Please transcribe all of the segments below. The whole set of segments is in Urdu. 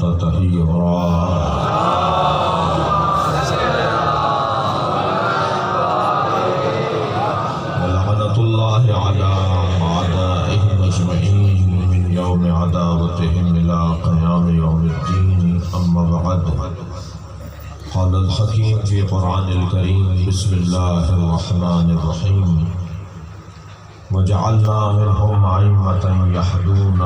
تطهيرا ولعنة الله على أعدائهم أجمعين من يوم عداوتهم إلى قيام يوم الدين. أما بعد، قال الحكيم في قرآن الكريم: بسم الله الرحمن الرحيم. وجعلنا منهم أئمة يهدون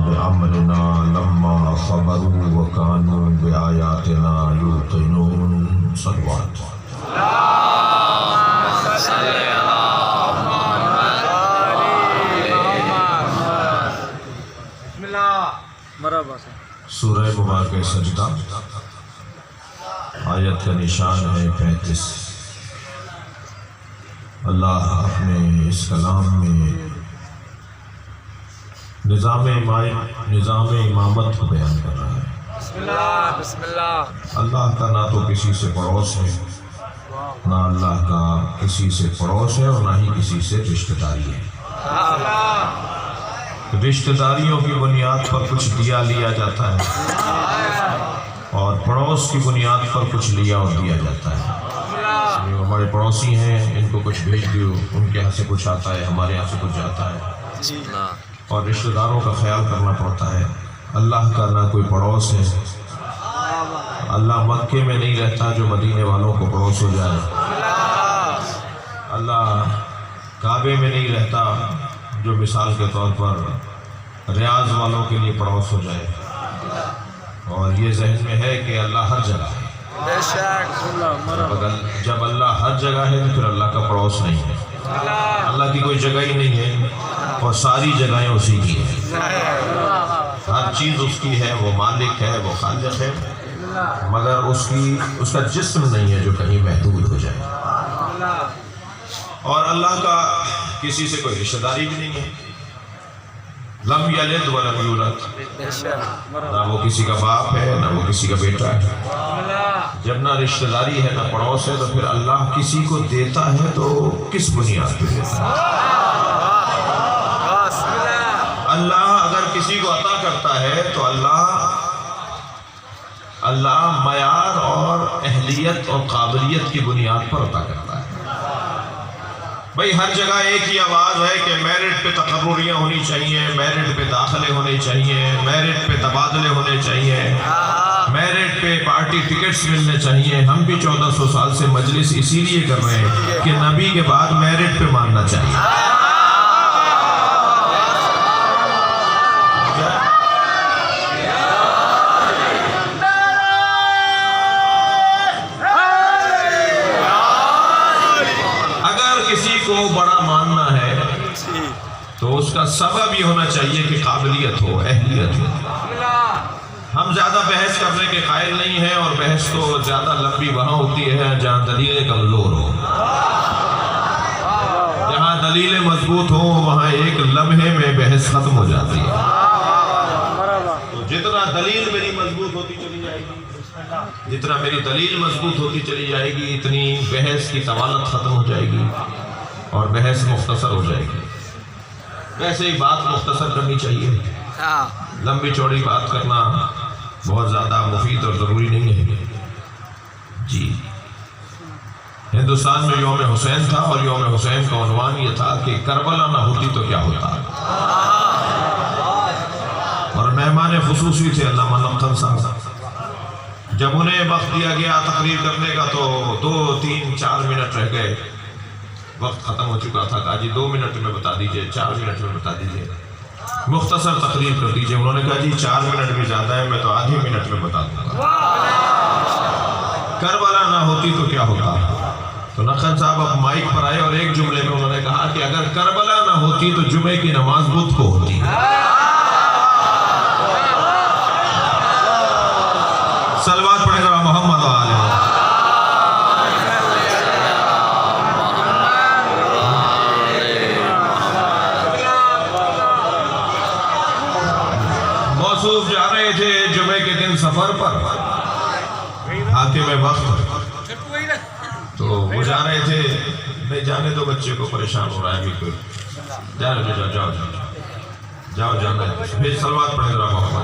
بأمرنا لما صبروا وكانوا بآياتنا يوقنون. صلوات. سورہ مبارکہ سجدہ آیت کا نشان ہے 35۔ اللہ اپنے اس کلام میں نظام امامت کو بیان کر رہا ہے۔ بسم اللہ۔ اللہ کا نہ تو کسی سے پڑوس ہے، نہ اللہ کا کسی سے پڑوس ہے، اور نہ ہی کسی سے رشتہ داری ہے۔ رشتہ داریوں کی بنیاد پر کچھ لیا جاتا ہے، اور پڑوس کی بنیاد پر کچھ لیا اور دیا جاتا ہے۔ ہمارے پڑوسی ہیں، ان کو کچھ بھیج دیو، ان کے یہاں سے کچھ آتا ہے، ہمارے یہاں سے کچھ جاتا ہے، اور رشتہ داروں کا خیال کرنا پڑتا ہے۔ اللہ کا نہ کوئی پڑوس ہے۔ اللہ مکے میں نہیں رہتا جو مدینے والوں کو پڑوس ہو جائے۔ اللہ کعبے میں نہیں رہتا جو مثال کے طور پر ریاض والوں کے لیے پڑوس ہو جائے۔ اور یہ ذہن میں ہے کہ اللہ ہر جگہ ہے۔ جب اللہ ہر جگہ ہے تو پھر اللہ کا پڑوس نہیں ہے۔ اللہ کی کوئی جگہ ہی نہیں ہے، اور ساری جگہیں اسی کی ہیں۔ ہر چیز اس کی ہے، وہ مالک ہے، وہ خالق ہے، مگر اس کا جسم نہیں ہے جو کہیں محدود ہو جائے۔ اور اللہ کا کسی سے کوئی رشتہ داری بھی نہیں ہے۔ لم یلد ولم یولد، نہ وہ کسی کا باپ ہے، نہ وہ کسی کا بیٹا ہے۔ جب نہ رشتہ داری ہے، نہ پڑوس ہے، تو پھر اللہ کسی کو دیتا ہے تو کس بنیاد پہ دیتا ہے؟ اللہ اگر کسی کو عطا کرتا ہے تو اللہ معیار اور اہلیت اور قابلیت کی بنیاد پر عطا کرتا ہے۔ بھئی ہر جگہ ایک ہی آواز ہے کہ میرٹ پہ تقرریاں ہونی چاہیے، میرٹ پہ داخلے ہونے چاہیے، میرٹ پہ تبادلے ہونے چاہیے، میرٹ پہ پارٹی ٹکٹس ملنے چاہیے۔ ہم بھی 1400 سال سے مجلس اسی لیے کر رہے ہیں کہ نبی کے بعد میرٹ پہ ماننا چاہیے۔ کو بڑا ماننا ہے تو اس کا سبب یہ ہونا چاہیے کہ قابلیت ہو، اہلیت ہو۔ ہم زیادہ بحث کرنے کے قائل نہیں ہیں، اور بحث تو زیادہ لمبی وہاں ہوتی ہے جہاں دلیلیں کمزور ہو۔ جہاں دلیلیں مضبوط ہوں وہاں ایک لمحے میں بحث ختم ہو جاتی ہے۔ تو جتنا دلیل میری مضبوط ہوتی چلی جائے گی، جتنا میری دلیل مضبوط ہوتی چلی جائے گی، اتنی بحث کی طوالت ختم ہو جائے گی اور بحث مختصر ہو جائے گی۔ ویسے ہی بات مختصر کرنی چاہیے، لمبی چوڑی بات کرنا بہت زیادہ مفید اور ضروری نہیں ہے۔ جی، ہندوستان میں یوم حسین تھا، اور یوم حسین کا عنوان یہ تھا کہ کربلا نہ ہوتی تو کیا ہوتا۔ اور مہمان خصوصی تھے علامہ نقطن صاحب۔ جب انہیں وقت دیا گیا تقریر کرنے کا تو 2 3 4 منٹ رہ گئے، وقت ختم ہو چکا تھا۔ کہا جی 2 منٹ میں بتا دیجئے، 4 منٹ میں بتا دیجئے، مختصر تقریر کر دیجئے۔ انہوں نے کہا جی 4 منٹ بھی زیادہ ہے، میں تو آدھی منٹ میں بتا دوں گا۔ کربلا نہ ہوتی تو کیا ہوتا؟ تو نقطن صاحب اب مائک پر آئے اور ایک جملے میں انہوں نے کہا کہ اگر کربلا نہ ہوتی تو جمعے کی نماز بدھ کو ہوتی۔ صلوات پڑھیں ذرا محمد و آلہ۔ موصوف جا رہے تھے جمعے کے دن سفر پر، حاکم وقت، تو وہ جا رہے تھے۔ نہیں جانے دو، بچے کو پریشان ہو رہا ہے ابھی کوئی، جانے دو، جاؤ جاؤ جاؤ جاؤ جانا ہے۔ پھر صلوات پڑھیں ذرا محمد۔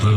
3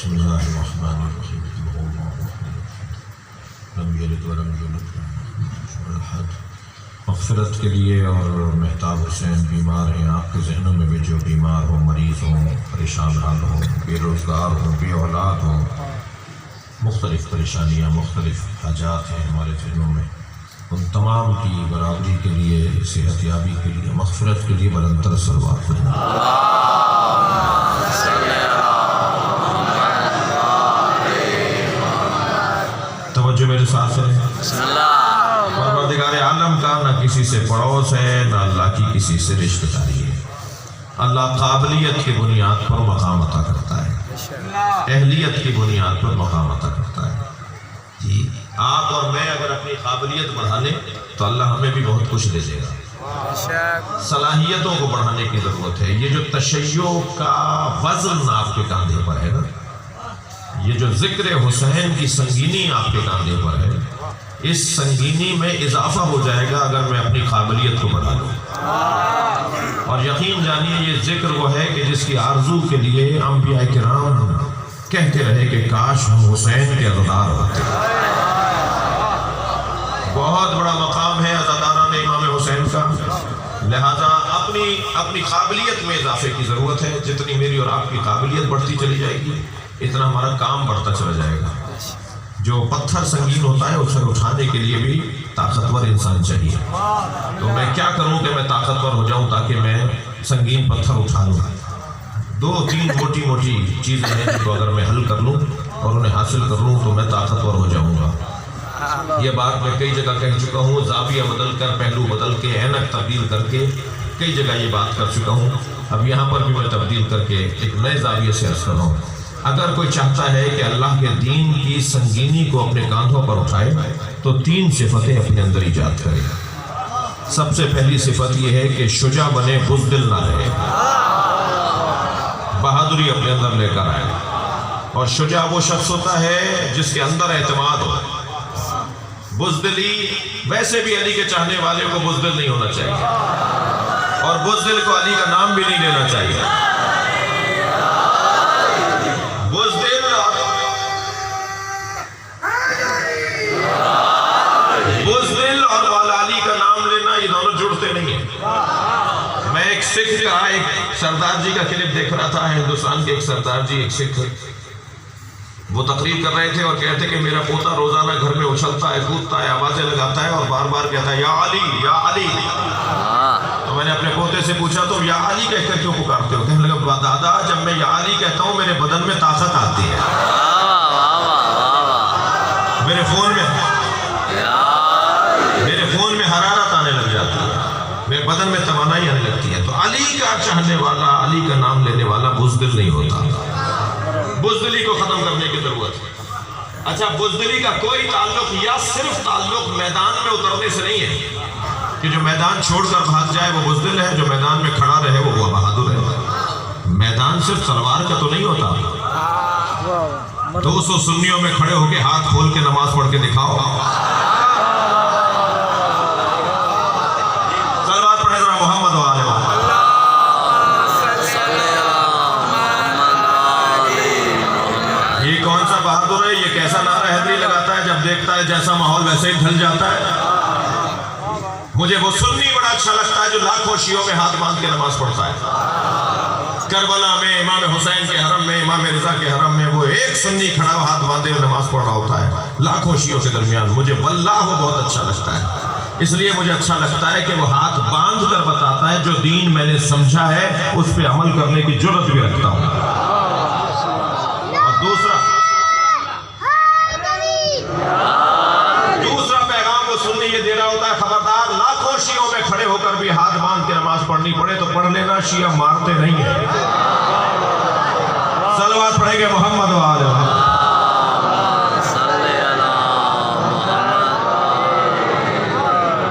بسم اللہ الرحمن الرحیم لم یلد ولم یولد مغفرت کے لیے اور مہتاب حسین بیمار ہیں، آپ کے ذہنوں میں بھی جو بیمار ہوں، مریض ہوں، پریشان حال ہوں، بے روزگار ہوں، بے اولاد ہوں، مختلف پریشانیاں، مختلف حاجات ہیں ہمارے ذہنوں میں، ان تمام کی برابری کے لیے، صحت یابی کے لیے، مغفرت کے لیے بلندر صلوات پڑھیں۔ توجہ میرے ساتھ ہے۔ پروردگار عالم کا نہ کسی سے پڑوس ہے، نہ اللہ کی کسی سے رشتہ داری ہے۔ اللہ قابلیت کی بنیاد پر مقام عطا کرتا ہے، اہلیت کی بنیاد پر مقام عطا کرتا ہے۔ جی آپ اور میں اگر اپنی قابلیت بڑھا لیں تو اللہ ہمیں بھی بہت کچھ دے دے گا۔ صلاحیتوں کو بڑھانے کی ضرورت ہے۔ یہ جو تشیع کا وزن آپ کے کاندھے پر ہے نا، یہ جو ذکر حسین کی سنگینی آپ کے کاندھے پر ہے، اس سنگینی میں اضافہ ہو جائے گا اگر میں اپنی قابلیت کو بڑھا لوں۔ اور یقین جانیے یہ ذکر وہ ہے کہ جس کی آرزو کے لیے انبیاء کرام کہتے رہے کہ کاش ہم حسین کے عزادار ہوتے۔ بہت بڑا مقام ہے عزاداران امام حسین کا، لہذا اپنی قابلیت میں اضافے کی ضرورت ہے۔ جتنی میری اور آپ کی قابلیت بڑھتی چلی جائے گی اتنا ہمارا کام بڑھتا چلا جائے گا۔ جو پتھر سنگین ہوتا ہے اسے اٹھانے کے لیے بھی طاقتور انسان چاہیے۔ تو میں کیا کروں کہ میں طاقتور ہو جاؤں تاکہ میں سنگین پتھر اٹھا لوں؟ دو تین موٹی موٹی چیزیں ہیں جن کو اگر میں حل کر لوں اور انہیں حاصل کر لوں تو میں طاقتور ہو جاؤں گا۔ یہ بات میں کئی جگہ کہہ چکا ہوں، زاویہ بدل کر، پہلو بدل کے، اینک تبدیل کر کے کئی جگہ یہ بات کر چکا ہوں۔ اب یہاں پر بھی میں تبدیل کر کے ایک نئے زاویے سے عرض کر رہا ہوں۔ اگر کوئی چاہتا ہے کہ اللہ کے دین کی سنگینی کو اپنے کاندھوں پر اٹھائے تو تین صفتیں اپنے اندر ایجاد کرے۔ سب سے پہلی صفت یہ ہے کہ شجاع بنے، بزدل نہ رہے، بہادری اپنے اندر لے کر آئے۔ اور شجاع وہ شخص ہوتا ہے جس کے اندر اعتماد ہو۔ بزدلی ویسے بھی علی کے چاہنے والے کو بزدل نہیں ہونا چاہیے، اور بزدل کو علی کا نام بھی نہیں لینا چاہیے۔ بزدل اور مولا علی کا نام لینا یہ دونوں جڑتے نہیں ہیں۔ میں ایک سکھ کا ایک سردار جی کا کلپ دیکھ رہا تھا، ہندوستان کے ایک سردار جی، ایک سکھ، وہ تقریر کر رہے تھے اور کہتے کہ میرا پوتا روزانہ گھر میں اچھلتا ہے، کودتا ہے، آوازیں لگاتا ہے اور بار بار کہتا ہے یا علی یا علی۔ تو میں نے اپنے پوتے سے پوچھا تو یا علی کہہ کر کیوں پکارتے ہو؟ کہنے لگا دادا جب میں یا علی کہتا ہوں میرے بدن میں طاقت آتی ہے، میرے خون میں حرارت آنے لگ جاتی ہے، میرے بدن میں توانائی آنے لگتی ہے۔ تو علی کا چاہنے والا، علی کا نام لینے والا بزدل نہیں ہوتا۔ بزدلی کو ختم کرنے کی ضرورت ہے۔ اچھا، بزدلی کا کوئی تعلق یا صرف تعلق میدان میں اترنے سے نہیں ہے کہ جو میدان چھوڑ کر بھاگ جائے وہ بزدل ہے، جو میدان میں کھڑا رہے وہ بہادر ہے۔ میدان صرف تلوار کا تو نہیں ہوتا۔ 200 سنیوں میں کھڑے ہو کے ہاتھ کھول کے نماز پڑھ کے دکھاؤ۔ صلوات پڑھے ذرا محمد و آلہ محمد۔ یہ کون سا بہادر ہے؟ یہ کیسا نعرہ حیدری لگاتا ہے جب دیکھتا ہے جیسا ماحول ویسے ہی ڈھل جاتا ہے۔ مجھے وہ سنی بڑا اچھا لگتا ہے جو لاکھوں شیعوں میں ہاتھ باندھ کے نماز پڑھتا ہے۔ کربلا میں امام حسین کے حرم میں، امام رضا کے حرم میں وہ ایک سنی کھڑا ہاتھ باندھے ہوئے نماز پڑھ رہا ہوتا ہے لاکھوں شیعوں کے درمیان۔ مجھے واللہ وہ بہت اچھا لگتا ہے۔ اس لیے مجھے اچھا لگتا ہے کہ وہ ہاتھ باندھ کر بتاتا ہے جو دین میں نے سمجھا ہے اس پہ عمل کرنے کی جرت بھی رکھتا ہوں۔ اور دوسرا پیغام وہ سنی یہ دے رہا ہوتا ہے، خبردار لاکھوں شیعوں میں کھڑے ہو کر بھی ہاتھ باندھ کے نماز پڑھنی پڑے تو پڑھ لینا، شیعہ مارتے نہیں ہیں۔ صلوات پڑھیں گے محمد و آلہ محمد۔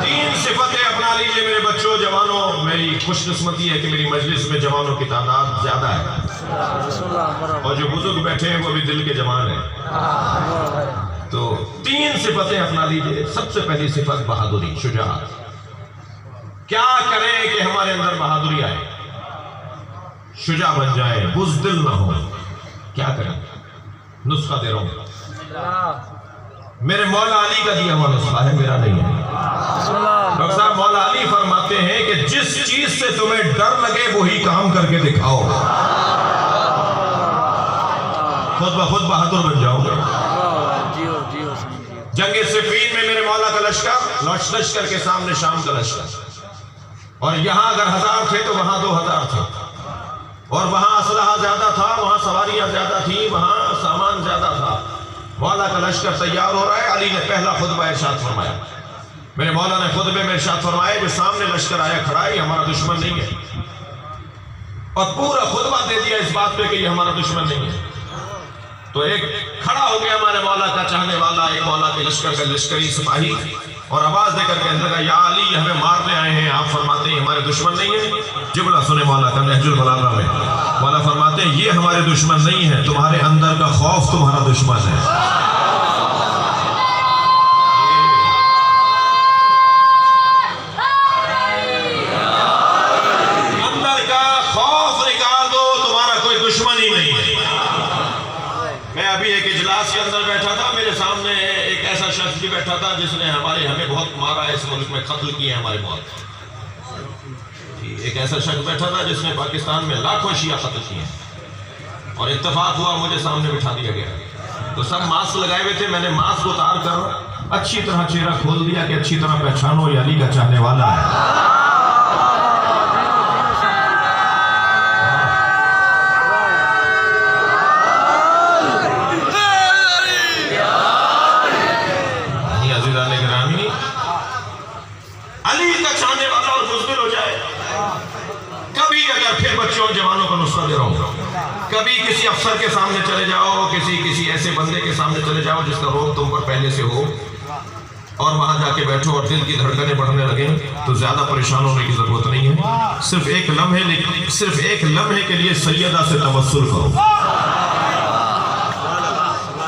تین صفتیں اپنا لیجئے میرے بچوں، جوانوں۔ میری خوش قسمتی ہے کہ میری مجلس میں جوانوں کی تعداد زیادہ ہے اور جو بزرگ بیٹھے ہیں وہ بھی دل کے جوان ہیں۔ تو تین صفتیں اپنا لیجئے۔ سب سے پہلی صفت بہادری، شجاعت۔ کیا کریں کہ ہمارے اندر بہادری آئے، شجاع بن جائے، بزدل نہ ہو؟ کیا کریں؟ نسخہ دے رہا ہوں، اللہ میرے مولا علی کا دیا ہوا نسخہ ہے، میرا نہیں ہے۔ ڈاکٹر صاحب مولا علی فرماتے ہیں کہ جس چیز سے تمہیں ڈر لگے وہی کام کر کے دکھاؤ، خود بخود بہادر بن جاؤ گے۔ جنگ صفین میں میرے مولا کا لشکر کے سامنے شام کا لشکر، اور یہاں اگر 1000 تھے تو وہاں 2000 تھے، اور وہاں اسلحہ زیادہ تھا، وہاں سواریاں زیادہ تھیں، وہاں سامان زیادہ تھا۔ مولا کا لشکر تیار ہو رہا ہے، علی نے پہلا خطبہ ارشاد فرمایا، میرے مولا نے خطبے میں ارشاد فرمایا جو سامنے لشکر آیا کھڑا ہے یہ ہمارا دشمن نہیں ہے، اور پورا خطبہ دے دیا اس بات پہ کہ یہ ہمارا دشمن نہیں ہے۔ تو ایک کھڑا ہو گیا ہمارے مولا کا چاہنے والا، ایک مولا کے لشکر کا لشکری سپاہی، اور آواز دے کر کہنے لگا یا علی یہ ہمیں مارنے آئے ہیں، آپ فرماتے ہیں ہمارے دشمن نہیں ہیں۔ جملہ سنے مولا کا نہج البلاغہ میں، مولا فرماتے ہیں یہ ہمارے دشمن نہیں ہیں، تمہارے اندر کا خوف تمہارا دشمن ہے۔ اندر کا خوف نکال دو، تمہارا کوئی دشمن ہی نہیں ہے۔ میں ابھی ایک اجلاس کے اندر بیٹھا تھا، میرے سامنے ایک ایسا شخص بھی بیٹھا تھا جس نے ہمیں بہت مارا ہے، اس ملک میں قتل کیے ہیں ہمارے بہت۔ ایک ایسا شخص بیٹھا تھا جس نے پاکستان میں لاکھوں شیعہ قتل کیے ہیں، اور اتفاق ہوا مجھے سامنے بٹھا دیا گیا۔ تو سب ماسک لگائے ہوئے تھے، میں نے ماسک اتار کر اچھی طرح چہرہ کھول دیا کہ اچھی طرح پہچانو یہ علی کا چاہنے والا ہے۔ علی کا چاہنے والا اور بزدل ہو جائے، کبھی اگر پھر بچوں جوانوں کا نسخہ دے رہا ہوں، کبھی کسی افسر کے سامنے چلے جاؤ، کسی ایسے بندے کے سامنے چلے جاؤ جس کا روب تم پر پہلے سے ہو، اور وہاں جا کے بیٹھو اور دل کی دھڑکنیں بڑھنے لگیں تو زیادہ پریشان ہونے کی ضرورت نہیں ہے۔ صرف ایک لمحے کے لیے سیدہ سے توسل کرو،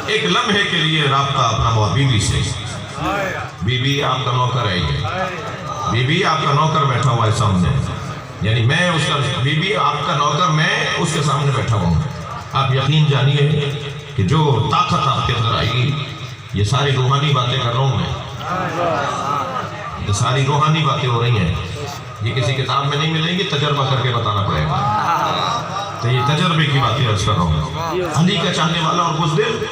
ایک لمحے کے لیے رابطہ اپنا بیوی سے۔ بی بی آپ کا نوکر ہے، یہ بی بی آپ کا نوکر بیٹھا ہوا ہے سامنے، یعنی میں اس کا بی بی آپ کا نوکر، میں اس کے سامنے بیٹھا ہوا ہوں۔ آپ یقین جانیے کہ جو طاقت آپ کے اندر آئی، یہ ساری روحانی باتیں کر رہا ہوں میں، یہ ساری روحانی باتیں ہو رہی ہیں، یہ کسی کتاب میں نہیں ملیں گی، تجربہ کر کے بتانا پڑے گا۔ تو یہ تجربے کی باتیں عرض کر رہا ہوں۔ علی کا چاہنے والا اور بزدل،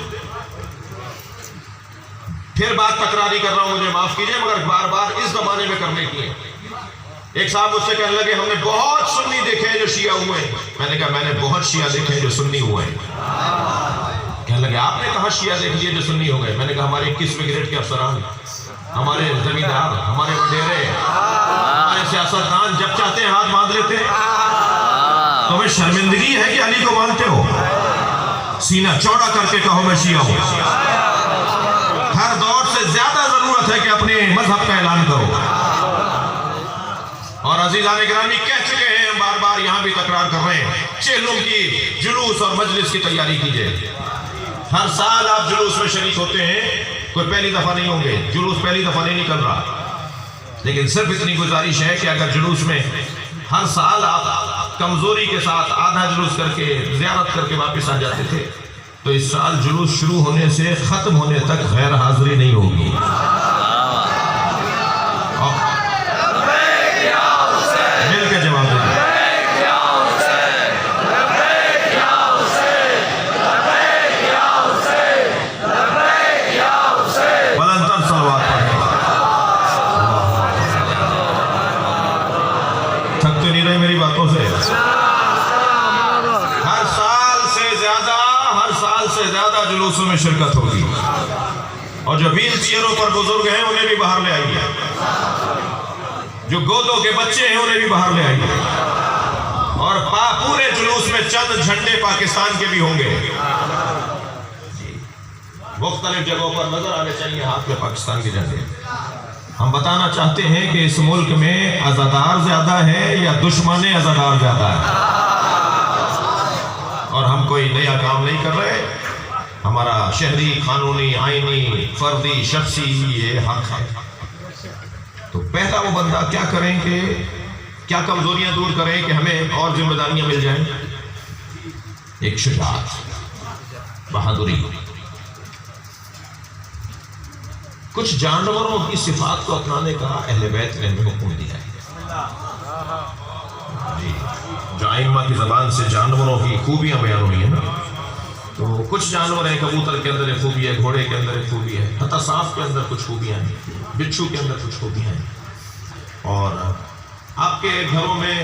پھر بات تکراری کر رہا ہوں، مجھے معاف کیجئے، مگر بار بار اس زمانے میں کرنے کی ہے۔ ایک صاحب مجھ سے کہنے لگے ہم نے بہت سنی دیکھے ہیں جو شیعہ ہوئے ہیں۔ میں نے کہا میں نے بہت شیعہ دیکھے ہیں جو سنی ہوئے ہیں۔ کہنے لگے آپ نے کہاں شیعہ دیکھ لیے جو سنی ہو گئے؟ میں نے کہا ہمارے 21ویں گریڈ کے افسران، ہمارے زمیندار، ہمارے وڈیرے، ہمارے سیاستدان جب چاہتے ہیں ہاتھ باندھ لیتے ہیں۔ تمہیں شرمندگی ہے کہ علی کو مانتے ہو؟ سینہ چوڑا کر کے کہو میں شیعہ ہوں۔ ہر دور سے زیادہ ضرورت ہے کہ اپنے مذہب کا اعلان کرو۔ اور عزیزان گرامی کہہ چکے ہیں، ہم بار بار یہاں بھی تکرار کر رہے ہیں، چہلم کی جلوس اور مجلس کی تیاری کیجئے۔ ہر سال آپ جلوس میں شریک ہوتے ہیں، کوئی پہلی دفعہ نہیں ہوں گے، جلوس پہلی دفعہ نہیں نکل رہا، لیکن صرف اتنی گزارش ہے کہ اگر جلوس میں ہر سال آپ کمزوری کے ساتھ آدھا جلوس کر کے زیارت کر کے واپس آ جاتے تھے، تو اس سال جلوس شروع ہونے سے ختم ہونے تک غیر حاضری نہیں ہوگی۔ مل کے جواب دیں۔ بلندتر صلوات پڑھیں۔ تھک تو نہیں رہے میری باتوں سے؟ ہر سال سے زیادہ جلوسوں میں شرکت ہوگی، اور جو ویل چیئروں پر بزرگ ہیں انہیں بھی باہر لے آئیے، جو گودوں کے بچے ہیں انہیں بھی باہر لے آئیے، اور پورے جلوس میں چند جھنڈے پاکستان کے بھی ہوں گے، مختلف جگہوں پر نظر آنے چاہیے ہاتھ میں پاکستان کے جھنڈے۔ ہم بتانا چاہتے ہیں کہ اس ملک میں عزادار زیادہ ہے یا دشمن عزادار زیادہ ہے، اور ہم کوئی نیا کام نہیں کر رہے، ہمارا شہری، قانونی، آئینی، فردی، شخصی یہ حق ہے۔ تو پہلا وہ بندہ کیا کریں کہ کیا کمزوریاں دور کریں کہ ہمیں اور ذمہ داریاں مل جائیں؟ ایک شجاعت، بہادری. کچھ جانوروں کی صفات کو اپنانے کا اہل بیت نے ہمیں حکم دیا ہے. جی جو ائمہ کی زبان سے جانوروں کی خوبیاں بیان ہوئی ہیں نا، تو کچھ جانور ہیں، کبوتر کے اندر ایک خوبی ہے، گھوڑے کے اندر ایک خوبی ہے، حتی سانپ کے اندر کچھ خوبیاں ہیں، بچھو کے اندر کچھ خوبیاں ہیں. اور آپ کے گھروں میں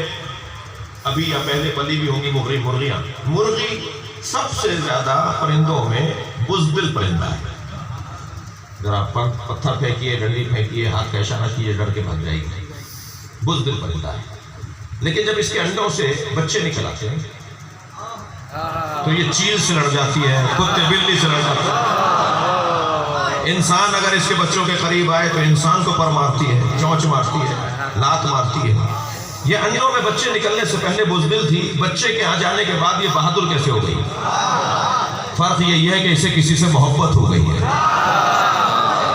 ابھی یا پہلے پلی بھی ہوں گی مرغیاں. مرغی سب سے زیادہ پرندوں میں بزدل پرندہ ہے. اگر آپ پتھر پھینکیے، ڈنڈی پھینکیے، ہاتھ کا اشارہ کیے، ڈر کے بھاگ جائے گی. بزدل پرندہ ہے. لیکن جب اس کے انڈوں سے بچے نکل آتے ہیں تو یہ چیل سے لڑ جاتی ہے، کتے بلی سے لڑ جاتی ہے. انسان اگر اس کے بچوں کے قریب آئے تو انسان کو پر مارتی ہے، چونچ مارتی ہے، لات مارتی ہے. یہ انڈوں میں بچے نکلنے سے پہلے بزدل تھی، بچے کے آ جانے کے بعد یہ بہادر کیسے ہو گئی؟ فرق یہی ہے کہ اسے کسی سے محبت ہو گئی ہے.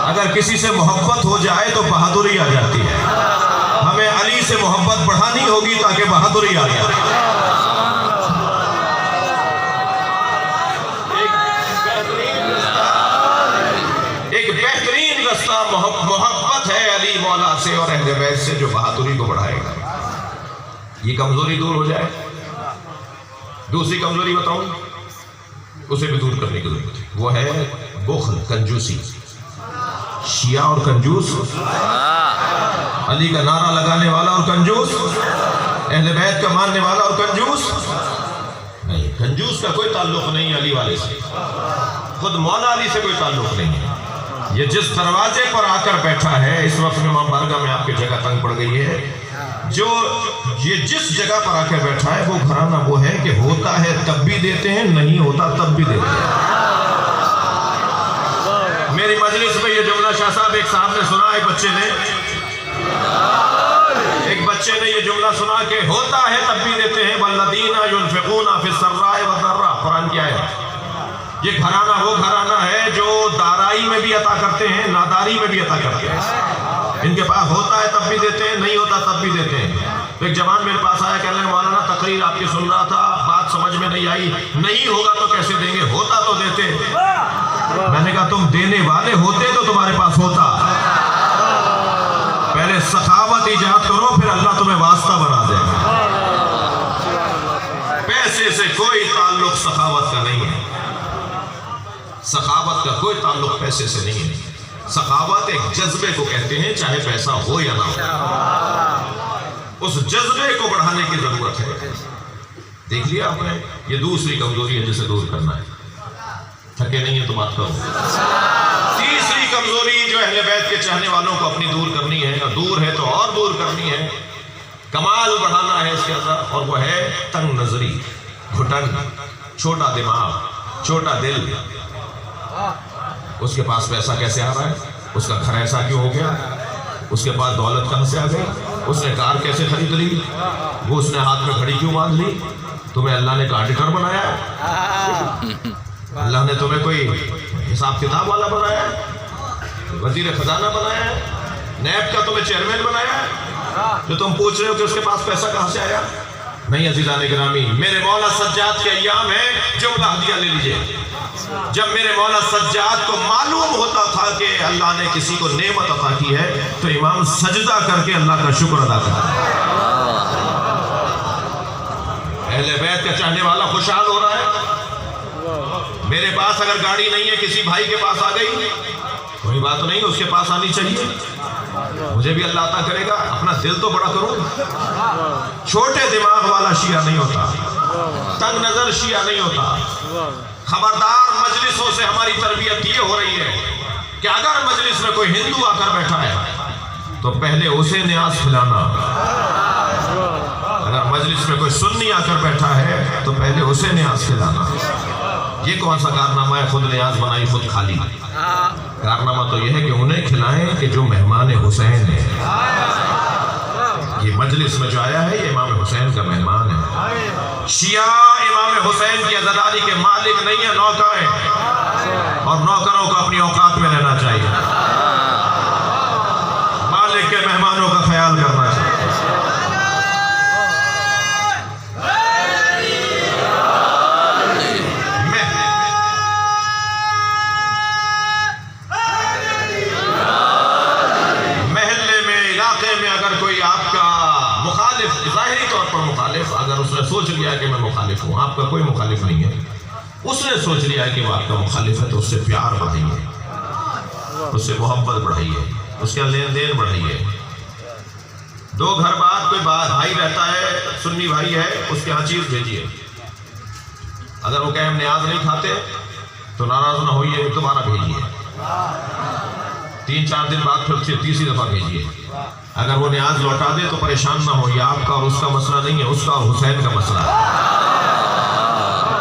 اگر کسی سے محبت ہو جائے تو بہادری آ جاتی ہے. ہمیں علی سے محبت بڑھانی ہوگی تاکہ بہادری آ جائے. ایک بہترین رستہ محبت ہے علی مولا سے اور اہل بیت سے، جو بہادری کو بڑھائے گا. یہ کمزوری دور ہو جائے. دوسری کمزوری بتاؤں، اسے بھی دور کرنے کی ضرورت ہے. وہ ہے بخل، کنجوسی. شیعہ اور کنجوس، علی کا نعرہ لگانے والا اور کنجوس، اہل بیت کا ماننے والا اور کنجوس نہیں. کنجوس کا کوئی تعلق نہیں ہے علی والے سے، خود مولا علی سے کوئی تعلق نہیں ہے. یہ جس دروازے پر آ کر بیٹھا ہے، اس وقت امام بارگاہ میں آپ کی جگہ تنگ پڑ گئی ہے، جو یہ جس جگہ پر آ کر بیٹھا ہے وہ گھرانہ وہ ہے کہ ہوتا ہے تب بھی دیتے ہیں، نہیں ہوتا تب بھی دیتے ہیں. میری مجلس میں یہ جملہ شاہ صاحب ایک صاحب نے سنا، ایک بچے نے یہ جملہ سنا کہ ہوتا ہے تب بھی دیتے ہیں. والذین ينفقون فی السراء والضراء. قرآن کیا ہے؟ یہ گھرانہ وہ گھرانہ ہے جو دارائی میں بھی عطا کرتے ہیں، ناداری میں بھی عطا کرتے ہیں. ان کے پاس ہوتا ہے تب بھی دیتے ہیں، نہیں ہوتا تب بھی دیتے ہیں. تو ایک جوان میرے پاس آیا، کہنے لگا مولانا تقریر آپ کی سن رہا تھا، بات سمجھ میں نہیں آئی. نہیں ہوگا تو کیسے دیں گے، ہوتا تو دیتے. میں نے کہا تم دینے والے ہوتے تو تمہارے پاس ہوتا. پہلے سخاوت ایجاد کرو، پھر اللہ تمہیں واسطہ بنا دے گا. پیسے سے کوئی تعلق سخاوت کا نہیں ہے. سخاوت کا کوئی تعلق پیسے سے نہیں ہے. سخاوت ایک جذبے کو کہتے ہیں، چاہے پیسہ ہو یا نہ ہو. اس جذبے کو بڑھانے کی ضرورت ہے. دیکھ لیا آپ نے، یہ دوسری کمزوری ہے جسے دور کرنا ہے. تھکے نہیں ہیں تو بات کرو. تیسری کمزوری جو اہل بیت کے چاہنے والوں کو اپنی دور کرنی ہے، اور دور ہے تو اور دور کرنی ہے، کمال بڑھانا ہے اس کے اندر، اور وہ ہے تنگ نظری، گھٹن، چھوٹا دماغ، چھوٹا دل. اس کے پاس پیسہ کیسے آ رہا ہے، اس کا گھر ایسا کیوں ہو گیا، اس کے پاس دولت کہاں سے آ گئی، اس نے کار کیسے خرید لی، وہ اس نے ہاتھ میں گھڑی کیوں باندھ لی. تمہیں اللہ نے آڈیٹر بنایا ہے، اللہ نے تمہیں کوئی حساب کتاب والا بنایا ہے، وزیر خزانہ بنایا ہے، نیب کا تمہیں چیئرمین بنایا ہے، جو تم پوچھ رہے ہو کہ اس کے پاس پیسہ کہاں سے آیا. نہیں عزیزان گرامی، میرے مولا سجاد کے ایام ہیں، جملہ ہدیہ لے لیجئے. جب میرے مولا سجاد کو معلوم ہوتا تھا کہ اللہ نے کسی کو نعمت عطا کی ہے، تو امام سجدہ کر کے اللہ کا شکر ادا کرتا. اہل بیت کا چاہنے والا خوشحال ہو رہا ہے. میرے پاس اگر گاڑی نہیں ہے، کسی بھائی کے پاس آ گئی، کوئی بات نہیں، اس کے پاس آنی چاہیے. مجھے بھی اللہ عطا کرے گا، اپنا دل تو بڑا کروں. چھوٹے دماغ والا شیعہ نہیں ہوتا، تنگ نظر شیعہ نہیں ہوتا. خبردار، مجلسوں سے ہماری تربیت یہ ہو رہی ہے کہ اگر مجلس میں کوئی ہندو آ کر بیٹھا ہے تو پہلے اسے نیاز کھلانا. اگر مجلس میں کوئی سنی آ کر بیٹھا ہے تو پہلے اسے نیاز کھلانا. یہ کون سا کارنامہ ہے، خود نیاز بنائی خود کھالی. کارنامہ تو یہ ہے کہ انہیں کھلائیں کہ جو مہمان حسین ہے. یہ مجلس میں جو آیا ہے یہ امام حسین کا مہمان ہے. شیعہ امام حسین کی عزاداری کے مالک نہیں ہے، نوکر ہیں، اور نوکروں کو اپنی اوقات میں رہنا چاہیے، مالک کے مہمانوں کا خیال کرنا چاہیے. نے سوچ لیا ہے کہ وہ آپ کا مخالف ہے تو اس سے پیار بڑھائیے، اس سے محبت بڑھائیے، اس کا لین دین بڑھائیے۔ دو گھر بعد کوئی بھائی رہتا ہے، سنی بھائی ہے، اس کے ہاں چیز بھیجیے۔ اگر وہ کہے ہم نیاز نہیں کھاتے تو ناراض نہ ہوئیے، دوبارہ بھیجیے، 3-4 دن بعد پھر تیسری دفعہ بھیجیے۔ اگر وہ نیاز لوٹا دے تو پریشان نہ ہو، یہ آپ کا اور اس کا مسئلہ نہیں ہے، اس کا اور حسین کا مسئلہ ہے۔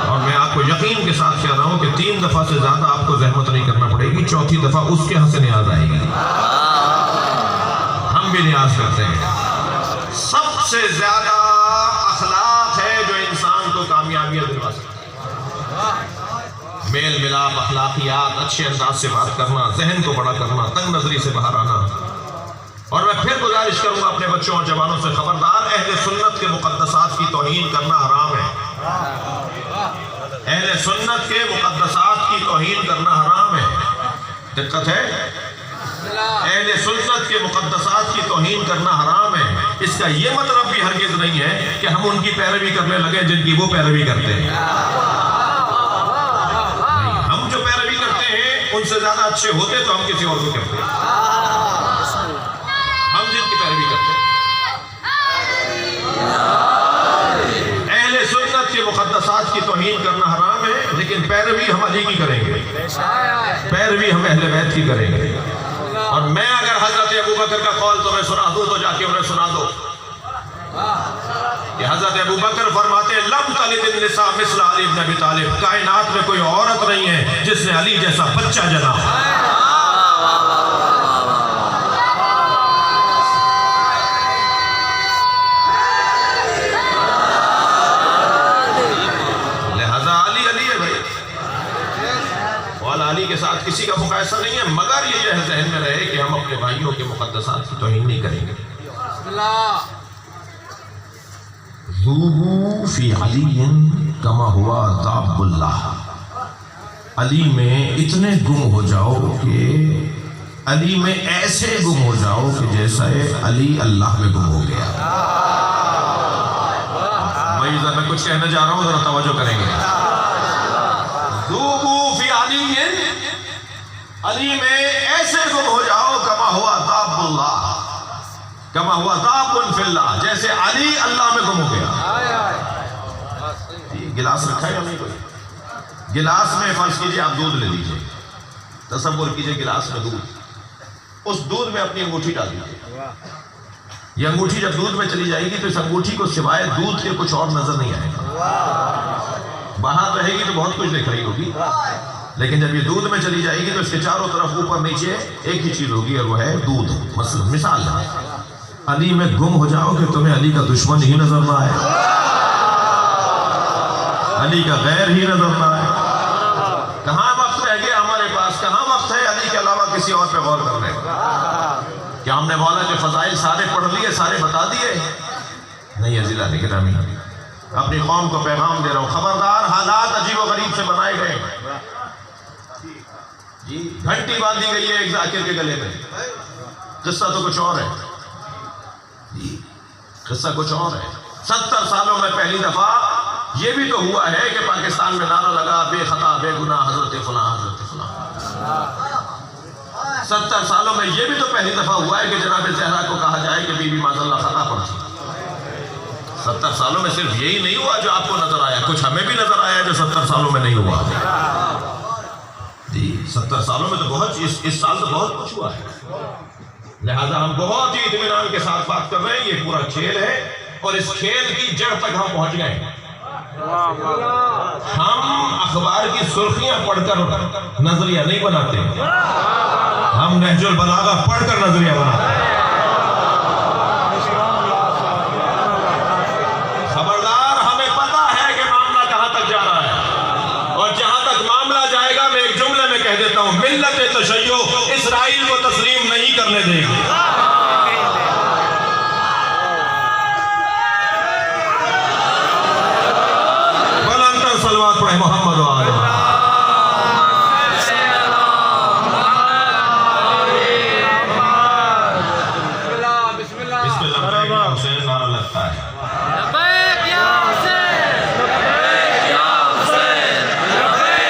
اور میں آپ کو یقین کے ساتھ کہہ رہا ہوں کہ 3 دفعہ سے زیادہ آپ کو زحمت نہیں کرنا پڑے گی، 4تھی دفعہ اس کے ہاں سے نیاز آئے گی۔ ہم بھی نیاز کرتے ہیں۔ سب سے زیادہ اخلاق ہے جو انسان کو کامیابیاں دلوا سکتا ہے۔ میل ملاپ، اخلاقیات، اچھے انداز سے بات کرنا، ذہن کو بڑا کرنا، تنگ نظری سے باہر آنا۔ اور میں پھر گزارش کروں گا اپنے بچوں اور جوانوں سے، خبردار، اہل سنت کے مقدسات کی توہین کرنا حرام ہے۔ اہل سنت کے مقدسات کی توہین کرنا حرام ہے۔ دقت ہے؟ اہل سنت کے مقدسات کی توہین کرنا حرام ہے۔ اس کا یہ مطلب بھی ہرگز نہیں ہے کہ ہم ان کی پیروی کرنے لگے جن کی وہ پیروی کرتے ہیں۔ ہم جو پیروی کرتے ہیں ان سے زیادہ اچھے ہوتے تو ہم کسی اور کو کرتے ہیں۔ ہم جن کی پیروی کرتے ہیں، اہل سنت کے مقدسات کی توہین کرنا حرام ہے، لیکن پیروی ہم علی کی کریں گے، پیروی ہم اہل بیت کی کریں گے۔ اور میں اگر حضرت ابوبکر کا قول تمہیں سنا دوں تو جا کے انہیں سنا دو کہ حضرت ابوبکر فرماتے ہیں لم تلد النساء مثل علی بن ابی طالب، کائنات میں کوئی عورت نہیں ہے جس نے علی جیسا بچہ جنا۔ لہذا علی علی ہے بھائی، علی کے ساتھ کسی کا مقایسہ نہیں ہے، مگر یہ ذہن میں رہے کہ ہم اپنے بھائیوں کے مقدسات کی توہین نہیں کریں گے۔ ذوبوا فی علی کما ہوا ذاب اللہ، علی میں اتنے گم ہو جاؤ کہ علی میں ایسے گم ہو جاؤ کہ جیسا علی اللہ میں گم ہو گیا۔ بھائی ذرا میں کچھ کہنے جا رہا ہوں، ذرا توجہ کریں گے۔ ذوبوا فی علی، علی میں ایسے گم ہو جاؤ کما ہوا ذاب اللہ، کما ہوا ذاب فی اللہ، جیسے علی اللہ میں گم ہو گیا۔ گلاس رکھا ہے یا نہیں کوئی؟ گلاس میں فرض کیجئے آپ دودھ لے لیجئے، تصور کیجئے گلاس میں دودھ، اس دودھ میں اپنی انگوٹھی ڈال دیجئے۔ یہ انگوٹھی جب دودھ میں چلی جائے گی تو اس انگوٹھی کو سوائے دودھ کے کچھ اور نظر نہیں آئے گا۔ باہر رہے گی تو بہت کچھ دیکھ رہی ہوگی، لیکن جب یہ دودھ میں چلی جائے گی تو اس کے چاروں طرف اوپر نیچے ایک ہی چیز ہوگی اور وہ ہے دودھ۔ مثال ہے، علی میں گم ہو جاؤ کہ تمہیں علی کا دشمن ہی نظر نہ آئے، علی کا غیر ہی نظر نہ آئے۔ کہاں وقت رہ گیا ہمارے پاس، کہاں وقت ہے علی کے علاوہ کسی اور پہ غور کرنے کا؟ کیا ہم نے مولا کے فضائل سارے پڑھ لیے، سارے بتا دیے؟ نہیں عزیزان گرامی، اپنی قوم کو پیغام دے رہا ہوں، خبردار، حالات عجیب و غریب سے بنائے گئے۔ گھنٹی باندھی گئی ہے ایک ذاکر کے گلے میں، قصہ تو کچھ اور ہے، قصہ کچھ اور ہے۔ 70 سالوں میں پہلی دفعہ یہ بھی تو ہوا ہے کہ پاکستان میں نعرہ لگا بے خطا بے گناہ حضرت فلاں حضرت فلاں۔ 70 سالوں میں یہ بھی تو پہلی دفعہ ہوا ہے کہ جناب زہرا کو کہا جائے کہ بی بی معاذ اللہ خطا پر تھی۔ 70 سالوں میں صرف یہی نہیں ہوا جو آپ کو نظر آیا، کچھ ہمیں بھی نظر آیا جو 70 سالوں میں نہیں ہوا۔ جی 70 سالوں میں تو بہت، اس سال تو بہت کچھ ہوا ہے، لہذا ہم بہت ہی اطمینان کے ساتھ بات کر رہے ہیں۔ یہ پورا کھیل ہے اور اس کھیل کی جڑ تک ہم پہنچ گئے۔ ہم اخبار کی سرخیاں پڑھ کر نظریہ نہیں بناتے، ہم نہج البلاغہ پڑھ کر نظریہ بناتے ہیں۔ خبردار، ہمیں پتا ہے کہ معاملہ کہاں تک جا رہا ہے، اور جہاں تک معاملہ جائے گا میں ایک جملے میں کہہ دیتا ہوں، ملت تشیع اسرائیل کو تسلیم نہیں کرنے دے گی۔ صلوات پڑھیں محمد و آل محمد۔ بسم اللہ حسین نعرہ لگتا ہے۔ لبیک یا حسین، لبیک یا حسین، لبیک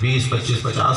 20, 25, 50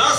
10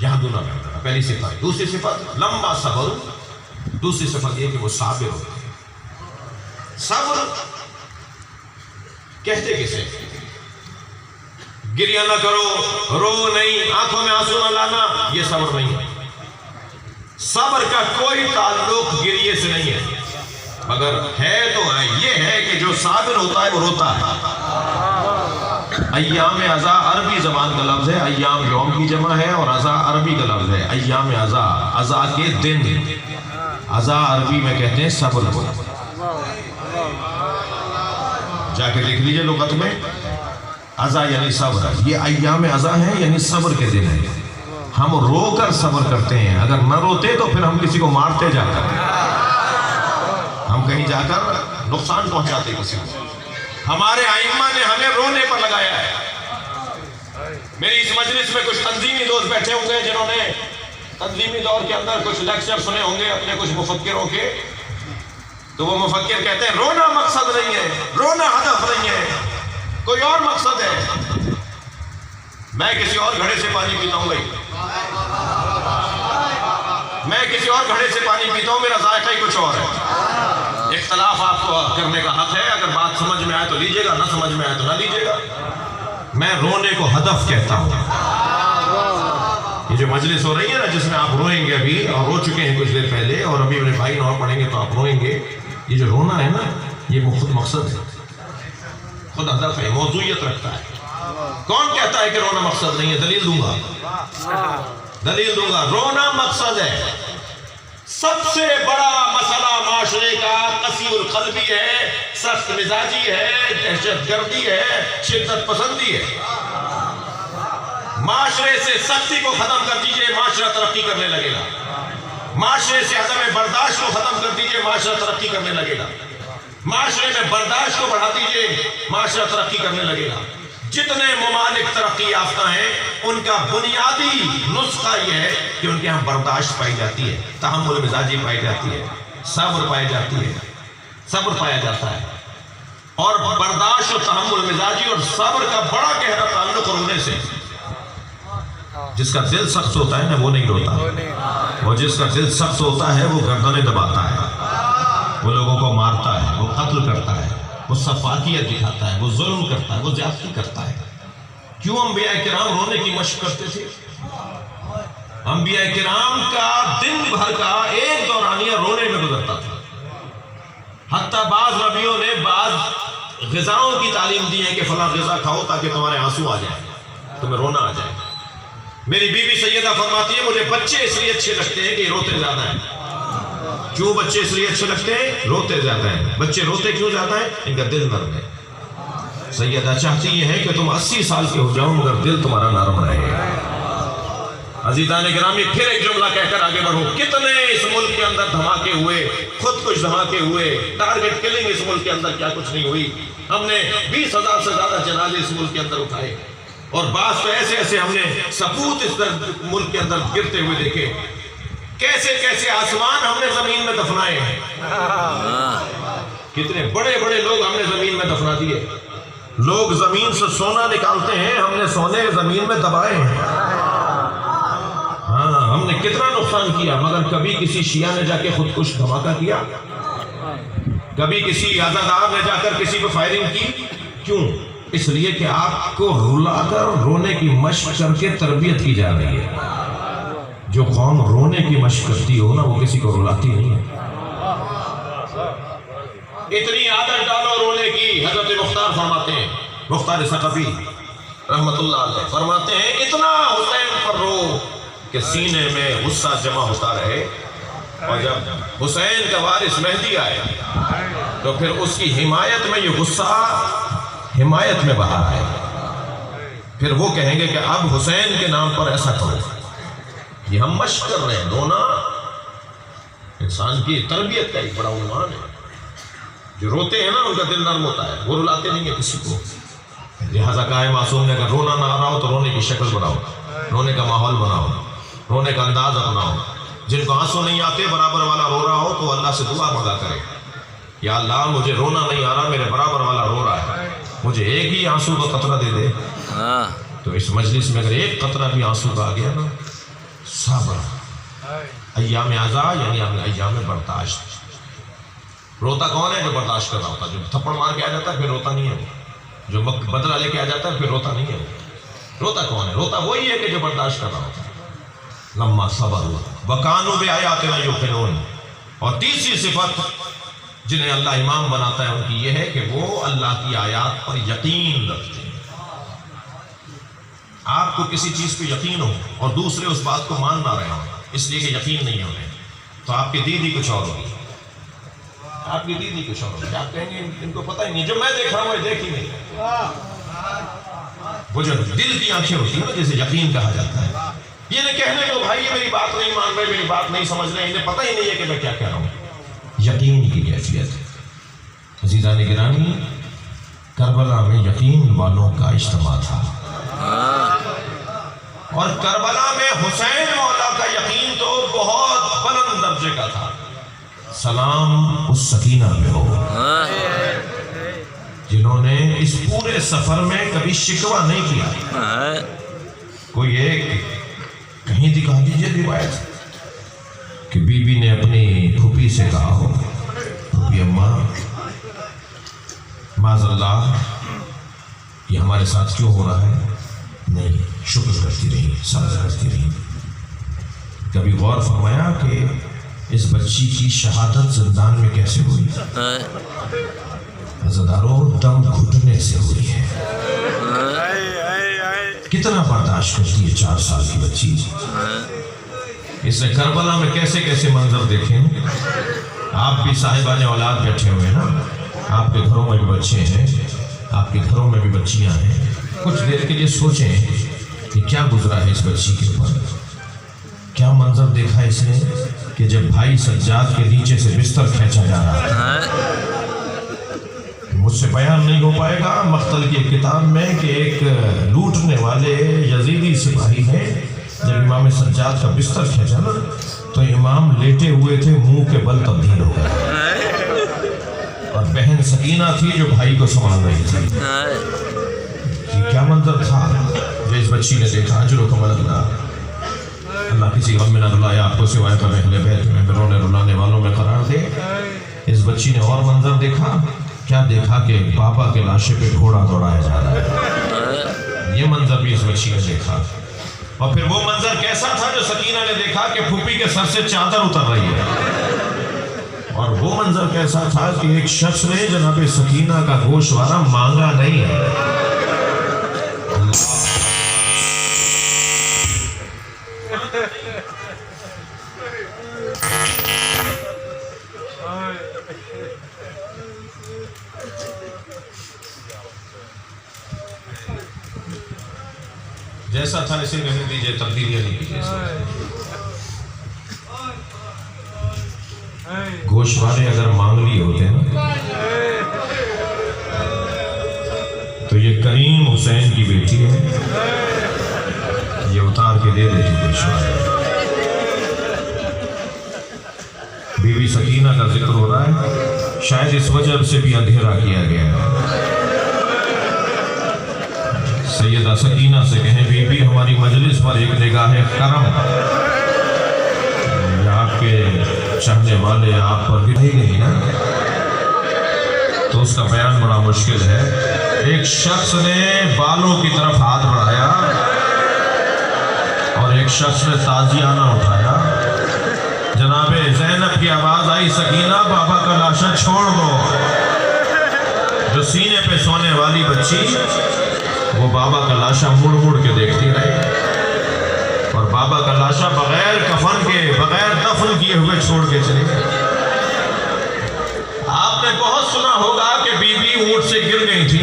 یادنا کرنا، پہلی صفت۔ دوسری صفت لمبا صبر، دوسری صفت یہ کہ وہ صابر ہوتے ہیں۔ صبر کہتے کسے؟ گریہ نہ کرو، رو نہیں، آنکھوں میں آنسو نہ لانا، یہ صبر نہیں ہے۔ صبر کا کوئی تعلق گریے سے نہیں ہے، مگر ہے تو ہے یہ ہے کہ جو صابر ہوتا ہے وہ روتا ہے۔ ایام ازا عربی زبان کا لفظ ہے، ایام یوم کی جمع ہے، اور ازا عربی کا لفظ ہے۔ ایام ازا، ازا کے دن، ازا عربی میں کہتے ہیں صبر کو۔ جا کے دیکھ لیجئے لغت میں، ازا یعنی صبر، یہ ایام ازا ہے یعنی صبر کے دن ہے۔ ہم رو کر صبر کرتے ہیں، اگر نہ روتے تو پھر ہم کسی کو مارتے جا کر، ہم کہیں جا کر نقصان پہنچاتے کسی کو۔ ہمارے ائمہ نے ہمیں رونے پر لگایا ہے۔ میری اس مجلس میں کچھ تنظیمی دوست بیٹھے ہوں گے جنہوں نے تنظیمی دور کے اندر کچھ لیکچر سنے ہوں گے اپنے کچھ مفکروں کے، تو وہ مفکر کہتے ہیں رونا مقصد نہیں ہے، رونا ہدف نہیں ہے، کوئی اور مقصد ہے۔ میں کسی اور گھڑے سے پانی پیتا ہوں بھائی، میں کسی اور گھڑے سے پانی پیتا ہوں، میرا ذائقہ ہی کچھ اور ہے۔ اختلاف آپ کو کرنے کا حق ہے، اگر بات سمجھ میں آئے تو لیجئے گا، نہ سمجھ میں آئے تو نہ لیجئے گا۔ میں رونے کو ہدف کہتا ہوں۔ یہ جو مجلس ہو رہی ہے نا جس میں آپ روئیں گے ابھی، اور رو چکے ہیں کچھ دیر پہلے، اور ابھی اپنے بھائی اور پڑھیں گے تو آپ روئیں گے، یہ جو رونا ہے نا یہ خود مقصد ہے، خود ہدف ہے، موضوعیت رکھتا ہے۔ کون کہتا ہے کہ رونا مقصد نہیں ہے؟ دلیل دوں گا، دلیل دوں گا۔ رونا مقصد ہے۔ سب سے بڑا مسئلہ معاشرے کا قسی القلبی ہے، سخت مزاجی ہے، دہشت گردی ہے، شدت پسندی ہے۔ معاشرے سے سختی کو ختم کر دیجئے، معاشرہ ترقی کرنے لگے گا۔ معاشرے سے عدم برداشت کو ختم کر دیجئے، معاشرہ ترقی کرنے لگے گا۔ معاشرے میں برداشت کو بڑھا دیجئے، معاشرہ ترقی کرنے لگے گا۔ جتنے ممالک ترقی یافتہ ہیں ان کا بنیادی نسخہ یہ ہے کہ ان کے ہاں برداشت پائی جاتی ہے، تحمل مزاجی پائی جاتی ہے، صبر پائی جاتی ہے، صبر پایا جاتا ہے۔ اور برداشت اور تحمل مزاجی اور صبر کا بڑا گہرا تعلق رونے سے۔ جس کا دل سخت ہوتا ہے نا وہ نہیں روتا، اور جس کا دل سخت ہوتا ہے وہ گردنیں دباتا ہے، وہ لوگوں کو مارتا ہے، وہ قتل کرتا ہے، وہ سفاکیت دکھاتا ہے، وہ ظلم کرتا ہے، وہ زیادتی کرتا ہے۔ کیوں انبیاء کرام رونے کی مشق کرتے تھے؟ انبیاء کرام کا دن بھر کا ایک دورانیہ رونے میں گزرتا تھا۔ حتیٰ بعض نبیوں نے بعض غذاؤں کی تعلیم دی ہے کہ فلاں غذا کھاؤ تاکہ تمہارے آنسو آ جائیں، تمہیں رونا آ جائے۔ میری بیوی سیدہ فرماتی ہے مجھے بچے اس لیے اچھے لگتے ہیں کہ روتے زیادہ ہیں۔ کیوں بچے اس لیے اچھے لگتے ہیں؟ روتے زیادہ ہیں۔ بچے روتے کیوں زیادہ ہیں؟ ان کا دل نرم ہے۔ سیدہ چاہتی یہ ہے کہ تم 80 سال کے ہو جاؤ مگر دل تمہارا نرم رہے۔ عزیزان گرامی پھر ایک جملہ کہہ کر آگے بڑھو۔ کتنے اس ملک کے اندر دھماکے ہوئے، خود کچھ دھماکے ہوئے، ٹارگٹ کلنگ اس ملک کے اندر کیا کچھ نہیں ہوئی۔ ہم نے 20,000 سے زیادہ جنازے اس ملک کے اندر اٹھائے، اور بعض تو ایسے ایسے ہم نے سپوت اس ملک کے اندر گرتے ہوئے دیکھے۔ کیسے کیسے آسمان ہم نے زمین میں دفنائے ہیں، کتنے بڑے بڑے لوگ ہم نے زمین میں دفنا دیے۔ لوگ زمین سے سونا نکالتے ہیں، ہم نے سونے زمین میں دبائے ہیں۔ ہاں ہم نے کتنا نقصان کیا، مگر کبھی کسی شیعہ نے جا کے خودکش دھماکہ کیا؟ کبھی کسی عزادار نے جا کر کسی پہ فائرنگ کی؟ کیوں؟ اس لیے کہ آپ کو رلا کر رونے کی مشق کر کے تربیت کی جا رہی ہے۔ جو قوم رونے کی مشق کرتی ہو نا وہ کسی کو رلاتی نہیں ہے۔ اتنی عادت ڈالو رونے کی، حضرت مختار فرماتے ہیں، مختار ثقفی رحمت اللہ علیہ فرماتے ہیں اتنا حسین پر رو کہ سینے میں غصہ جمع ہوتا رہے، اور جب حسین کا وارث مہدی آئے تو پھر اس کی حمایت میں یہ غصہ حمایت میں بہا ہے۔ پھر وہ کہیں گے کہ اب حسین کے نام پر ایسا کرو۔ یہ ہم مشق کر رہے ہیں۔ رونا انسان کی تربیت کا ایک بڑا عنوان ہے۔ جو روتے ہیں نا ان کا دل نرم ہوتا ہے، وہ رلاتے نہیں ہیں کسی کو۔ لہٰذا کہا ہے معصوم نے اگر رونا نہ آ رہا ہو تو رونے کی شکل بناؤ، رونے کا ماحول بناؤ، رونے کا انداز اپناؤ۔ جن کو آنسو نہیں آتے برابر والا رو رہا ہو تو اللہ سے دعا مانگا کرے، یا اللہ مجھے رونا نہیں آ رہا، میرے برابر والا رو رہا ہے، مجھے ایک ہی آنسو کا قطرہ دے دے، تو اس مجلس میں اگر ایک قطرہ بھی آنسو کا آ گیا نا، صبر، ایام عزا یعنی ایام برداشت۔ روتا کون ہے؟ جو برداشت کر رہا ہوتا، جو تھپڑ مار کے آ جاتا ہے پھر روتا نہیں ہے وہ، جو بدلہ لے کے آ جاتا ہے پھر روتا نہیں ہے وہ۔ روتا کون ہے؟ روتا وہی ہے کہ جو برداشت کر رہا ہوتا ہے۔ لما صبر وکانوا بآیاتنا یوقنون۔ اور تیسری صفت جنہیں اللہ امام بناتا ہے ان کی یہ ہے کہ وہ اللہ کی آیات پر یقین رکھتے ہیں۔ آپ کو کسی چیز پہ یقین ہو اور دوسرے اس بات کو مان نہ رہے ہوں اس لیے کہ یقین نہیں ہے انہیں، تو آپ کی دید ہی کچھ اور ہوگی، آپ کی دید ہی کچھ اور ہوگی۔ آپ کہیں گے ان کو پتہ ہی نہیں، جو میں دیکھ رہا ہوں وہ دیکھ ہی نہیں۔ وہ جو دل کی آنکھیں ہوتی ہیں نا جسے یقین کہا جاتا ہے، یہ نہیں کہنے کو بھائی یہ میری بات نہیں مان رہے، میری بات نہیں سمجھ رہے، انہیں پتہ ہی نہیں ہے کہ میں کیا کہہ رہا ہوں۔ یقین کی کیفیت ہے۔ عزیزان گرامی، کربلا میں یقین والوں کا اجتماع تھا، اور کربلا میں حسین مولا کا یقین تو بہت بلند درجے کا تھا۔ سلام اس سکینہ پہ ہو جنہوں نے اس پورے سفر میں کبھی شکوہ نہیں کیا۔ کوئی ایک کہیں دکھا دیجئے روایت کہ بی بی نے اپنی پھوپھی سے کہا ہو، پھوپھی اماں معاذ اللہ یہ ہمارے ساتھ کیوں ہو رہا ہے؟ نہیں، شکر کرتی رہی، صبر کرتی رہی۔ کبھی غور فرمایا کہ اس بچی کی شہادت زندان میں کیسے ہوئی؟ عزاداروں، دم گھٹنے سے ہوئی ہے۔ کتنا برداشت کرتی ہے 4 سال کی بچی؟ اس نے کربلا میں کیسے کیسے منظر دیکھیں۔ آپ بھی صاحبان اولاد بیٹھے ہوئے ہیں نا، آپ کے گھروں میں بھی بچے ہیں، آپ کے گھروں میں بھی بچیاں ہیں۔ کچھ دیر کے لیے سوچیں کہ کیا گزرا ہے اس بچی کے اوپر، کیا منظر دیکھا اس نے کہ جب بھائی سجاد کے نیچے سے بستر کھینچا جا رہا ہے۔ مجھ سے بیان نہیں ہو پائے گا مقتل کی کتاب میں کہ ایک لوٹنے والے یزیدی سپاہی نے جب امام سجاد کا بستر کھینچا نا تو امام لیٹے ہوئے تھے، منہ کے بل تبدیل ہو گئے، اور بہن سکینہ تھی جو بھائی کو سنبھال رہی تھی۔ یہ کیا منظر تھا جو اس بچی نے دیکھا؟ اجرکم علی اللہ۔ اللہ کسی غم میں نہ رلائے آپ کو سوائے تو اہل بیت میں رونے رلانے والوں میں قرار دے۔ اس بچی نے اور منظر دیکھا، کیا دیکھا کہ بابا کے لاشے پہ گھوڑا دوڑایا جا رہا ہے۔ یہ منظر بھی اس بچی نے دیکھا۔ اور پھر وہ منظر کیسا تھا جو سکینہ نے دیکھا کہ پھوپھی کے سر سے چادر اتر رہی ہے۔ اور وہ منظر کیسا تھا کہ ایک شخص نے جناب سکینہ کا گوشوارہ مانگا نہیں ہے۔ جیسا تھا اسے رہنے دیجئے، تبدیلیاں نہیں کیجئے۔ گوشوارے اگر مانگ لیے ہوتے نا تو یہ کریم حسین کی بیٹی ہے، یہ اتار کے دے دیتی گوشوارے۔ بی بی سکینہ کا ذکر ہو رہا ہے، شاید اس وجہ سے بھی اندھیرا کیا گیا ہے۔ سیدہ سکینہ سے کہیں بی بی ہماری مجلس پر ایک نگاہ کرم، آپ کے چاہنے والے آپ پر گرے گئی نا تو اس کا بیان بڑا مشکل ہے۔ ایک شخص نے بالوں کی طرف ہاتھ بڑھایا اور ایک شخص نے تازیانہ اٹھایا۔ جناب زینب کی آواز آئی، سکینہ بابا کا لاشا چھوڑ دو۔ جو سینے پہ سونے والی بچی وہ بابا کا لاشا مڑ مڑ کے دیکھتی رہی، اور بابا کا لاشا بغیر کفن کے، بغیر دفن کیے ہوئے چھوڑ کے چلی گئی۔ آپ نے بہت سنا ہوگا کہ بی بی اونٹ سے گر گئی تھی،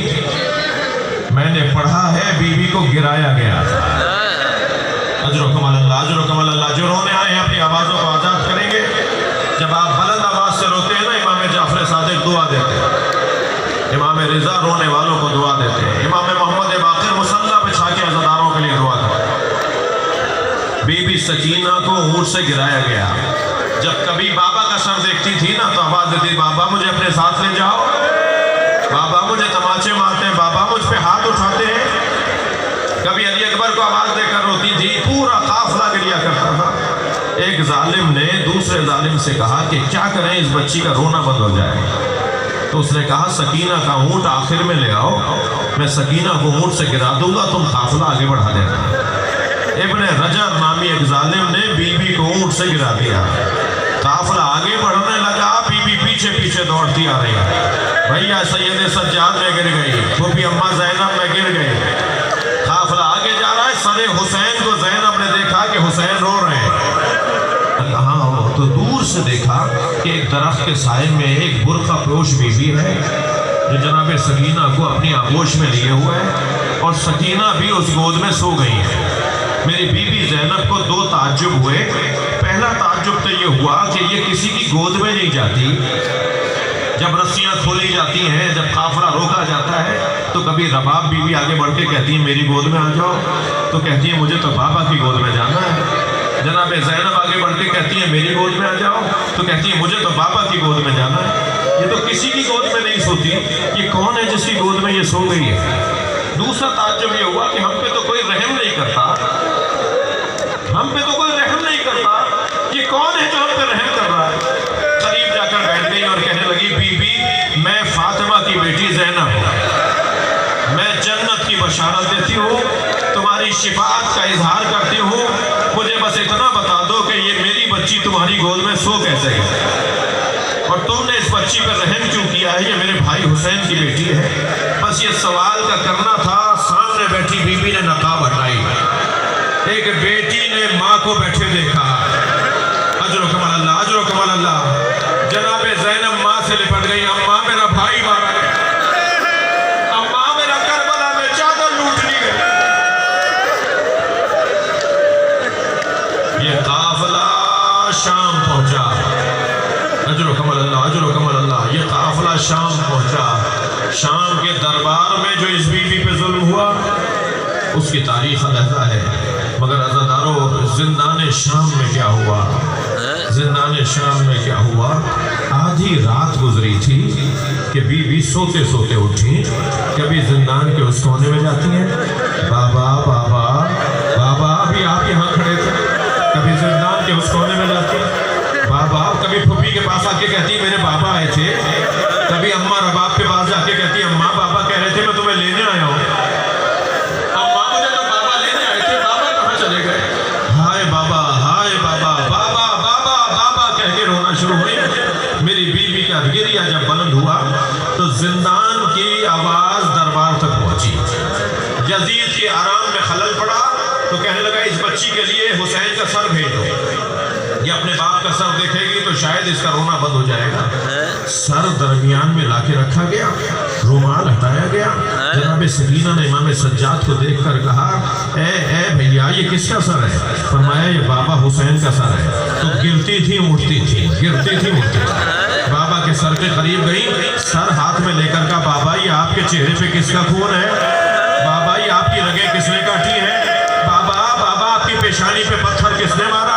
میں نے پڑھا ہے بی بی کو گرایا گیا تھا۔ اجرکم علی اللہ، اجرکم علی اللہ۔ جو رونے آئے ہیں اپنی آوازوں کو آزاد کریں گے۔ جب آپ بلند آواز سے روتے ہیں نا، امام جعفر صادق دعا دیتے ہیں، امام رضا رونے والوں کو دعا دیتے ہیں، امام محمد باقر مصلی بچھا کے عزاداروں کے لیے دعا کرتے ہیں۔ بی بی سکینہ کو اونٹ سے گرایا گیا، جب کبھی بابا کا سر دیکھتی تھی نا تو آواز دیتی، بابا مجھے اپنے ساتھ لے جاؤ، بابا مجھے تماچے مارتے ہیں، بابا مجھ پہ ہاتھ اٹھاتے ہیں۔ کبھی پیغمبر کو آواز دے کر روتی تھی، پورا قافلہ گریا کرتا تھا۔ ایک ظالم نے دوسرے ظالم سے کہا کہ کیا کریں اس بچی کا رونا بند ہو جائے۔ تو اس نے کہا سکینہ کا اونٹ آخر میں لے آؤ، میں سکینہ کو اونٹ سے گرا دوں گا، تم قافلہ آگے بڑھا دینا۔ ابن رجب نامی ایک ظالم نے بی بی کو اونٹ سے گرا دیا، قافلہ آگے بڑھنے لگا، بی بی پیچھے پیچھے دوڑتی آ رہی ہے۔ بھیا سید سجاد میں گر گئی، پھوپھی اماں زینب میں گر گئی، قافلہ آگے جا رہا ہے۔ سر حسین کو زینب نے دیکھا کہ حسین رو رہے ہیں، کہاں تو دور سے دیکھا کہ ایک درخت کے سائے میں ایک برقع پوش بی بی ہے جو جناب سکینہ کو اپنی آغوش میں لیے ہوئے ہے، اور سکینہ بھی اس گود میں سو گئی ہے۔ میری بی بی زینب کو دو تعجب ہوئے۔ پہلا تعجب تو یہ ہوا کہ یہ کسی کی گود میں نہیں جاتی، جب رسیاں کھولی جاتی ہیں، جب قافلہ روکا جاتا ہے تو کبھی رباب بی بی آگے بڑھ کے کہتی ہے میری گود میں آ جاؤ، تو کہتی ہے مجھے تو بابا کی گود میں جانا ہے۔ جناب زینب آگے بڑھ کے کہتی ہے میری گود میں آ جاؤ، تو کہتی ہے مجھے تو بابا کی گود میں جانا ہے۔ یہ تو کسی کی گود میں نہیں سوتی، یہ کون ہے جس کی گود میں یہ سو گئی ہے؟ دوسرا تعجب یہ ہوا کہ ہم پہ تو کوئی رحم نہیں کرتا، ہم پہ تو کوئی رحم نہیں کرتا، یہ کون ہے جو ہم پہ رحم کر رہا ہے؟ قریب جا کر بیٹھ گئی اور کہنے لگی بی بی میں فاطمہ کی بیٹی زینب ہوں، میں جنت کی بشارت دیتی ہوں، تمہاری شفاعت کا اظہار کرتی ہوں، مجھے بس اتنا بتا دو کہ یہ میری بچی تمہاری گود میں سو کیسے ہے، اور تم نے اس بچی پر رحم کیوں کیا ہے؟ یہ میرے بھائی حسین کی بیٹی ہے۔ بس یہ سوال کا کرنا تھا۔ سامنے بیٹھی بی بی نے نقاب ہٹائی، ایک بیٹی نے ماں کو بیٹھے دیکھا، اجر و کمال اللہ، اجر و کمال اللہ۔ جناب زینب ماں سے لپٹ گئی، اماں میرا بھائی مارا گیا، اماں میرا کربلا میں چادر لوٹ لی گئی۔ یہ قافلہ شام پہنچا، اجر و کمال اللہ، اجر و کمال اللہ۔ یہ قافلہ شام پہنچا، شام کے دربار میں جو اس بی بی پہ ظلم ہوا اس کی تاریخ علیحدہ ہے، مگر عزادارو زندان شام میں کیا ہوا؟ زندان شام میں کیا ہوا؟ آدھی رات گزری تھی کہ بی بی سوتے سوتے اٹھی، کبھی زندان کے اس کونے میں جاتی ہیں، بابا بابا بابا، ابھی آپ یہاں کھڑے تھے، کبھی زندان کے اس کونے میں جاتی ہیں بابا، کبھی پھوپھی کے پاس آ کے کہتی میرے بابا آئے تھے، کبھی اماں رباب کے پاس جا کے کہتی اماں بابا کہہ رہے تھے میں تمہیں لینے آیا ہوں، اماں مجھے تو بابا لینے آئے تھے، بابا کہاں چلے گئے؟ ہائے بابا، ہائے بابا، بابا بابا بابا کہہ کے رونا شروع ہوئی۔ میری بی بی کا گریہ جب بلند ہوا تو زندان کی آواز دربار تک پہنچی، یزید کے آرام میں خلل پڑا تو کہنے لگا اس بچی کے لیے حسین کا سر بھیجو، یہ اپنے باپ کا سر دیکھے گی تو شاید اس کا رونا بند ہو جائے گا۔ سر درمیان میں لا کے رکھا گیا، رومال ہٹایا گیا۔ جناب سکینہ نے امام سجاد کو دیکھ کر کہا اے بھیا یہ کس کا سر ہے؟ فرمایا یہ بابا حسین کا سر ہے۔ تو گرتی تھی اٹھتی تھی، گرتی تھی اٹھتی تھی، بابا کے سر کے قریب گئی، سر ہاتھ میں لے کر کہا بابا یہ آپ کے چہرے پہ کس کا خون ہے؟ بابا یہ آپ کی رگیں کس نے کاٹی ہے؟ بابا بابا آپ کی پیشانی پہ پتھر کس نے مارا؟